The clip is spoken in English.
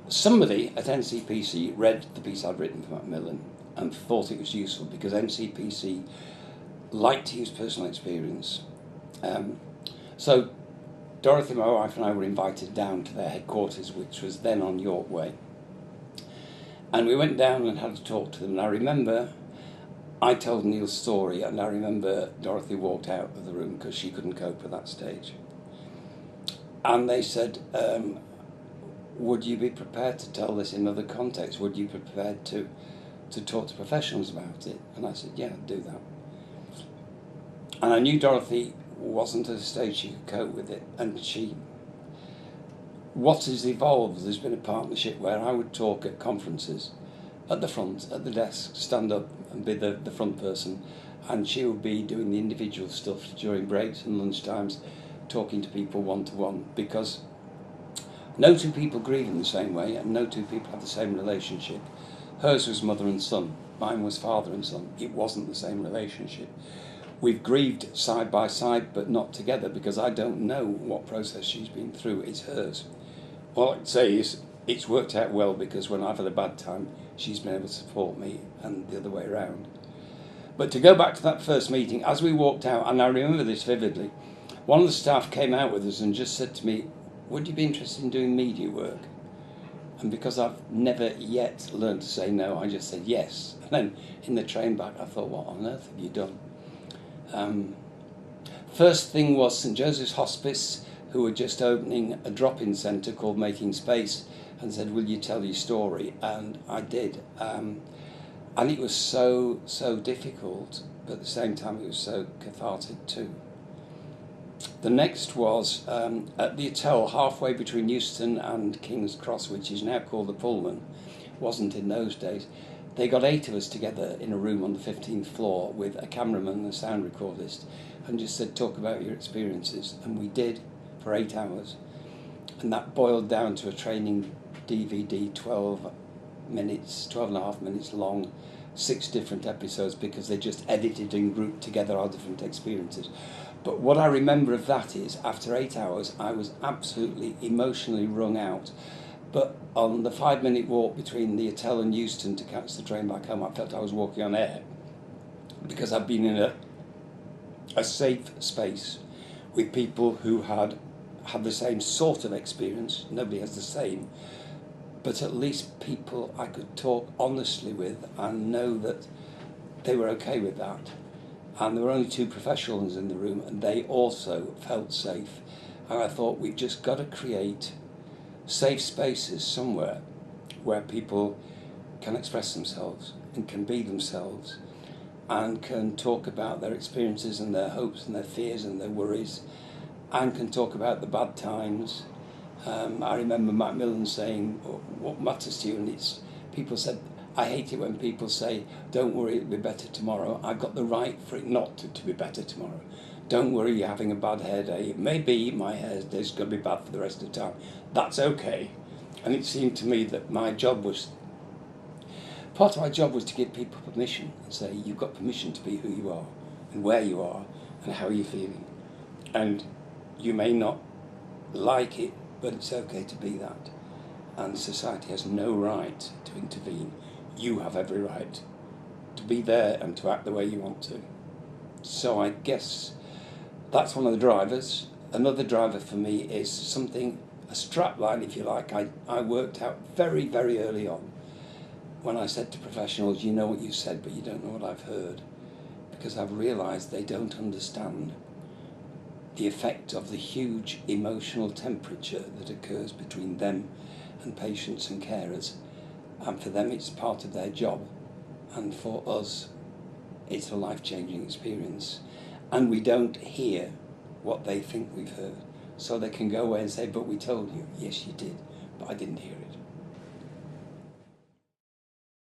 somebody at NCPC read the piece I'd written for Macmillan and thought it was useful because NCPC liked to use personal experience. So Dorothy, my wife, and I were invited down to their headquarters, which was then on York Way. And we went down and had a talk to them. And I remember I told Neil's story, and I remember Dorothy walked out of the room because she couldn't cope with that stage. And they said, would you be prepared to tell this in other contexts? Would you be prepared to talk to professionals about it? And I said, yeah, I'd do that. And I knew Dorothy wasn't at a stage she could cope with it. And what has evolved, there's been a partnership where I would talk at conferences, at the front, at the desk, stand up and be the front person, and she would be doing the individual stuff during breaks and lunchtimes, talking to people one-to-one, because no two people grieve in the same way, and no two people have the same relationship. Hers was mother and son, mine was father and son. It wasn't the same relationship. We've grieved side by side, but not together, because I don't know what process she's been through. It's hers. All I can say is it's worked out well, because when I've had a bad time, she's been able to support me, and the other way around. But to go back to that first meeting, as we walked out, and I remember this vividly, one of the staff came out with us and just said to me, would you be interested in doing media work? And because I've never yet learned to say no, I just said yes. And then in the train back, I thought, what on earth have you done? First thing was St Joseph's Hospice, who were just opening a drop-in centre called Making Space, and said, will you tell your story? And I did. And it was so difficult, but at the same time it was so cathartic too. The next was at the hotel halfway between Euston and King's Cross, which is now called the Pullman, wasn't in those days. They got 8 of us together in a room on the 15th floor with a cameraman and a sound recordist, and just said, talk about your experiences. And we did for 8 hours. And that boiled down to a training DVD, 12 and a half minutes long, 6 different episodes, because they just edited and grouped together our different experiences. But what I remember of that is, after 8 hours, I was absolutely emotionally wrung out. But on the 5-minute walk between the hotel and Euston to catch the train back home, I felt I was walking on air, because I'd been in a safe space with people who had the same sort of experience. Nobody has the same, but at least people I could talk honestly with and know that they were okay with that. And there were only 2 professionals in the room, and they also felt safe. And I thought, we've just got to create safe spaces somewhere where people can express themselves and can be themselves and can talk about their experiences and their hopes and their fears and their worries, and can talk about the bad times. I remember Macmillan saying, what matters to you? And people said, I hate it when people say, don't worry, it'll be better tomorrow. I've got the right for it not to be better tomorrow. Don't worry, you're having a bad hair day. Maybe my hair day is going to be bad for the rest of the time. That's okay. And it seemed to me that part of my job was to give people permission and say, you've got permission to be who you are and where you are and how you're feeling. And you may not like it, but it's okay to be that. And society has no right to intervene. You have every right to be there and to act the way you want to. So I guess that's one of the drivers. Another driver for me is a strap line, if you like, I worked out very, very early on when I said to professionals, you know what you said, but you don't know what I've heard. Because I've realised they don't understand the effect of the huge emotional temperature that occurs between them and patients and carers. And for them, it's part of their job. And for us, it's a life-changing experience. And we don't hear what they think we've heard. So they can go away and say, but we told you. Yes, you did, but I didn't hear it.